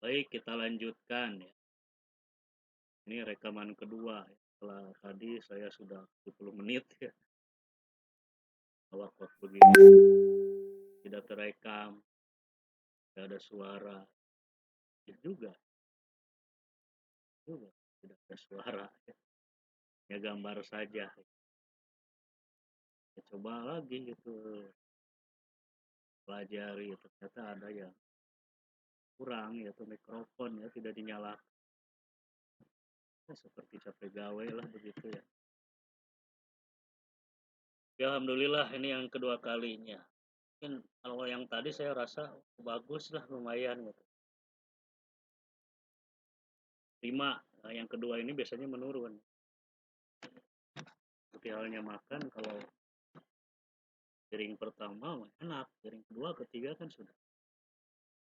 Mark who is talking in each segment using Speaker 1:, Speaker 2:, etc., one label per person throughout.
Speaker 1: Baik, kita lanjutkan ya. Ini rekaman kedua ya. Setelah tadi saya sudah 70 menit ya. Waktu begini tidak terekam, tidak ada suara. Ya juga tidak ada suara ya. Ya gambar saja. Ya, coba lagi gitu pelajari, ternyata ada yang kurang yaitu mikrofon ya tidak dinyalakan. Ya, seperti capek gawe lah begitu ya. Ya alhamdulillah ini yang kedua kalinya. Mungkin kalau yang tadi saya rasa bagus lah lumayan gitu. 5. Nah, yang kedua ini biasanya menurun. Seperti halnya makan, kalau piring pertama enak, piring kedua ketiga kan sudah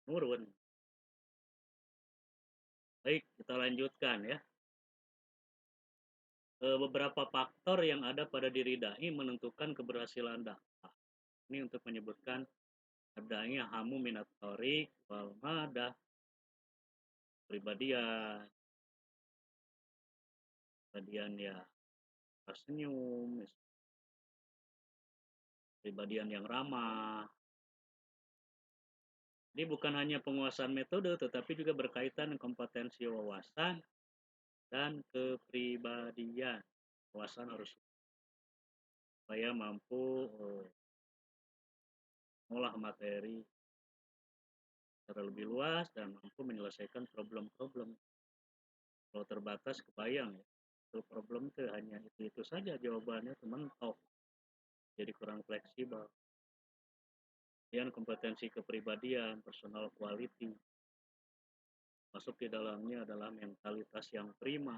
Speaker 1: menurun. Baik, kita lanjutkan ya. Beberapa faktor yang ada pada diri dai menentukan keberhasilan dakwah. Ini untuk menyebutkan adanya hamu minat torik wal madah, pribadian, pribadian ya tersenyum, pribadian yang ramah. Ini bukan hanya penguasaan metode, tetapi juga berkaitan dengan kompetensi wawasan dan kepribadian. Wawasan harus supaya mampu mengolah materi secara lebih luas dan mampu menyelesaikan problem-problem. Kalau terbatas kebayang ya, itu problem itu hanya itu saja jawabannya, mentok, jadi kurang fleksibel. Kemudian kompetensi kepribadian, personal quality, masuk di dalamnya adalah mentalitas yang prima.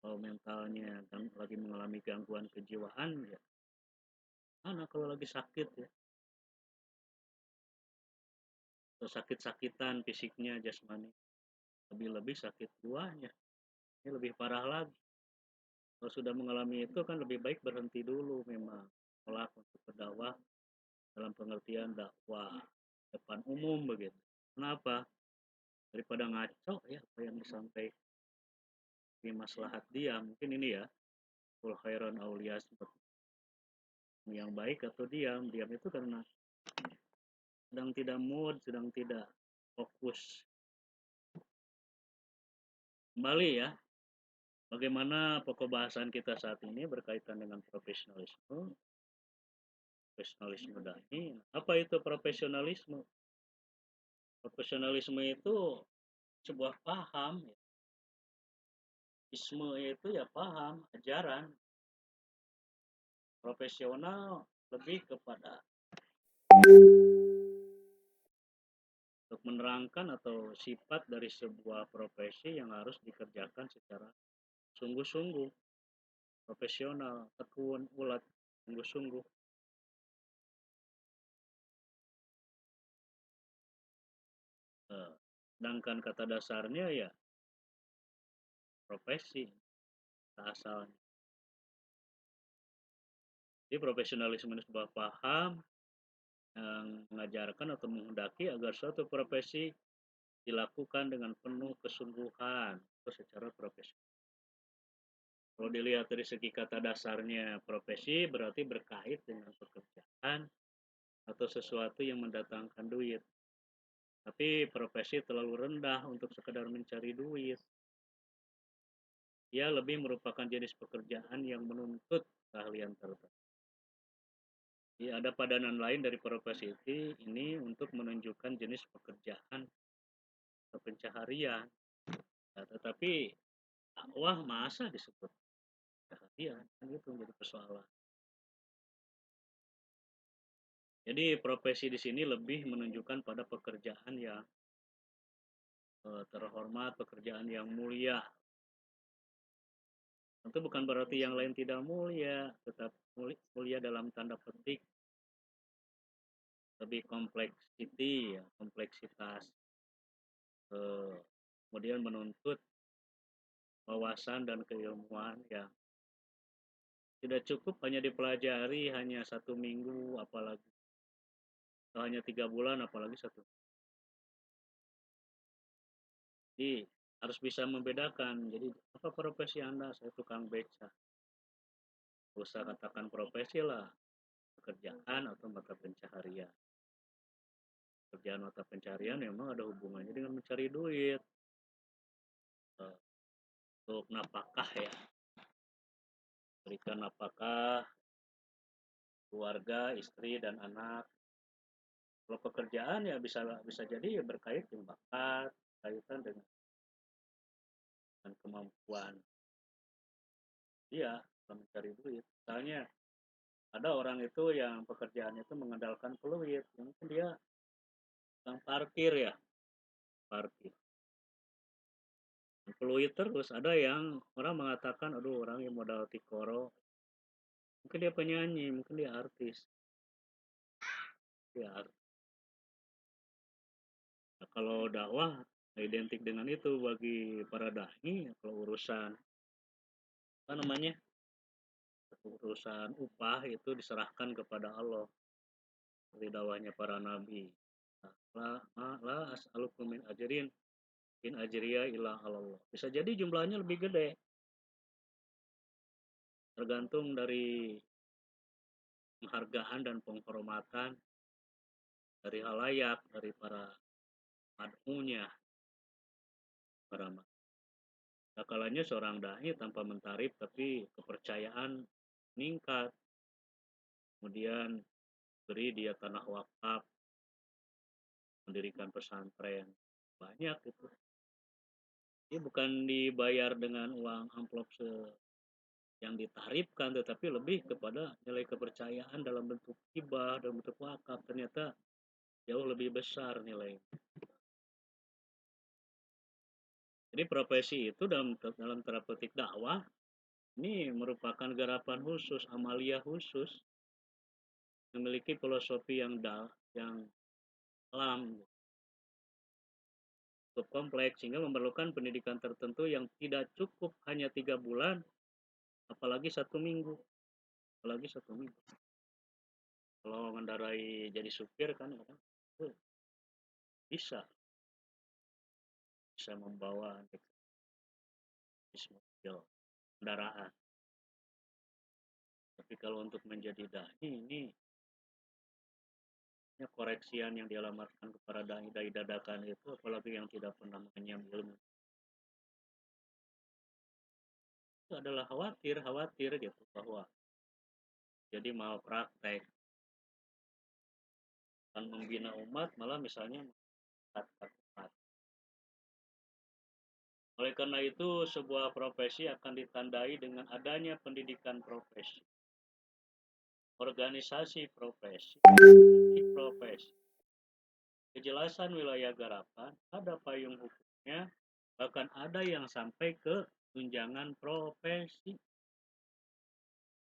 Speaker 1: Kalau mentalnya dan lagi mengalami gangguan kejiwaan ya mana kalau lagi sakit ya, atau sakit-sakitan fisiknya jasmani, lebih-lebih sakit jiwanya ini lebih parah lagi. Kalau sudah mengalami itu kan lebih baik berhenti dulu memang kelak untuk berdakwah dalam pengertian dakwah depan umum begitu. Kenapa? Daripada ngaco ya apa yang disampaikan di maslahat dia, mungkin ini ya, kul khairan aulias, yang baik atau diam. Diam itu karena sedang tidak mood, sedang tidak fokus. Kembali ya, bagaimana pokok bahasan kita saat ini berkaitan dengan profesionalisme. Profesionalisme dai. Apa itu profesionalisme? Profesionalisme itu sebuah paham ya. Isme itu ya paham, ajaran. Profesional lebih kepada untuk menerangkan atau sifat dari sebuah profesi yang harus dikerjakan secara sungguh-sungguh, profesional, tekun, ulat, sungguh-sungguh. Sedangkan kata dasarnya ya profesi asalnya. Jadi profesionalisme itu sebuah paham yang mengajarkan atau menghendaki agar suatu profesi dilakukan dengan penuh kesungguhan atau secara profesional. Kalau dilihat dari segi kata dasarnya profesi berarti berkait dengan pekerjaan atau sesuatu yang mendatangkan duit. Tapi profesi terlalu rendah untuk sekedar mencari duit. Ia lebih merupakan jenis pekerjaan yang menuntut keahlian tertentu. Jadi ada padanan lain dari profesi ini untuk menunjukkan jenis pekerjaan atau pencaharian. Nah, tetapi dakwah masa disebut pencaharian? Kan itu menjadi persoalan. Jadi profesi di sini lebih menunjukkan pada pekerjaan yang terhormat, pekerjaan yang mulia. Tentu bukan berarti yang lain tidak mulia, tetap mulia dalam tanda petik, lebih kompleksiti ya, kompleksitas. Kemudian menuntut wawasan dan keilmuan yang tidak cukup hanya dipelajari hanya 1 minggu, apalagi atau hanya 3 bulan, apalagi 1. Jadi harus bisa membedakan. Jadi apa profesi Anda? Saya tukang beca. Nggak usah katakan profesi lah, pekerjaan atau mata pencaharian. Pekerjaan mata pencaharian memang ada hubungannya dengan mencari duit, eh, untuk napakah ya, berikan napakah keluarga, istri dan anak. Kalau pekerjaan ya bisa bisa jadi ya berkait dengan bakat, kaitan dengan kemampuan dia dalam mencari duit. Misalnya ada orang itu yang pekerjaannya itu mengandalkan peluit, ya mungkin dia yang parkir ya, parkir. Peluit terus ada yang orang mengatakan aduh orang yang modal tikoro, mungkin dia penyanyi, mungkin dia artis, dia artis. Nah, kalau dakwah identik dengan itu bagi para dai, kalau urusan apa namanya, urusan upah itu diserahkan kepada Allah seperti dakwahnya para nabi. La as'alukum min ajrin in ajriya ila Allah. Bisa jadi jumlahnya lebih gede, tergantung dari penghargaan dan penghormatan dari halayak, dari para mad'unya, para kalanya seorang dai tanpa mentarif tapi kepercayaan meningkat, kemudian beri dia tanah wakaf, mendirikan pesantren, banyak itu. Ini bukan dibayar dengan uang amplop yang ditarifkan, tetapi lebih kepada nilai kepercayaan dalam bentuk hibah, dalam bentuk wakaf, ternyata jauh lebih besar nilai. Jadi profesi itu dalam terapeutik dakwah ini merupakan garapan khusus, amalia khusus, memiliki filosofi yang dalam, cukup kompleks sehingga memerlukan pendidikan tertentu yang tidak cukup hanya 3 bulan, apalagi 1 minggu, apalagi 1 minggu. Kalau mengendarai jadi supir kan bisa bisa membawa mobil kendaraan. Tapi kalau untuk menjadi dai ini ya koreksian yang dialamatkan kepada dai dadakan itu, apalagi yang tidak pernah mengenyam ilmu, itu adalah khawatir gitu bahwa jadi mau praktek kan membina umat malah misalnya mengangkat umat. Oleh karena itu sebuah profesi akan ditandai dengan adanya pendidikan profesi, organisasi profesi, profesi, kejelasan wilayah garapan, ada payung hukumnya, bahkan ada yang sampai ke tunjangan profesi.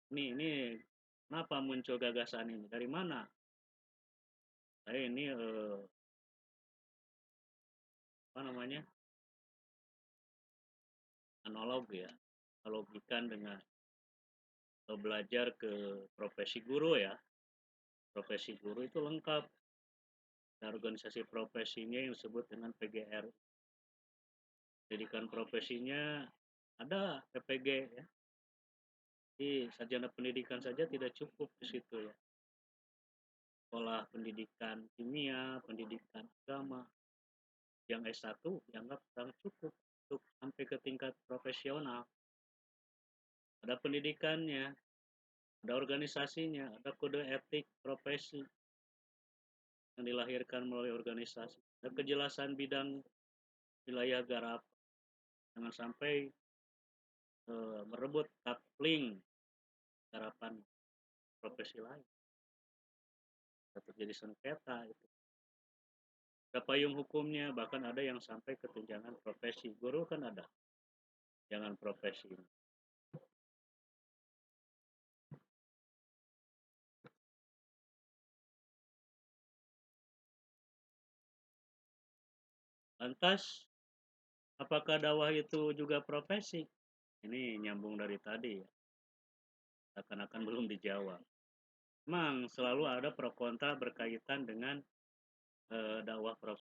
Speaker 1: Ini kenapa muncul gagasan ini? Dari mana? Saya ini apa namanya, analog ya, analogikan dengan belajar ke profesi guru ya. Profesi guru itu lengkap. Nah, organisasi profesinya yang disebut dengan PGR. Pendidikan profesinya ada PPG ya. Jadi sarjana pendidikan saja tidak cukup di situ ya. Sekolah pendidikan kimia, pendidikan agama, yang S1 dianggap kurang cukup untuk sampai ke tingkat profesional. Ada pendidikannya, ada organisasinya, ada kode etik profesi yang dilahirkan melalui organisasi, ada kejelasan bidang wilayah garap, jangan sampai merebut kapling garapan profesi lain, terjadi sengketa itu. Ada payung hukumnya, bahkan ada yang sampai ke tunjangan profesi. Guru kan ada jangan profesi. Lantas apakah dakwah itu juga profesi? Ini nyambung dari tadi ya, akan belum dijawab. Memang selalu ada pro kontra berkaitan dengan dakwah profesi.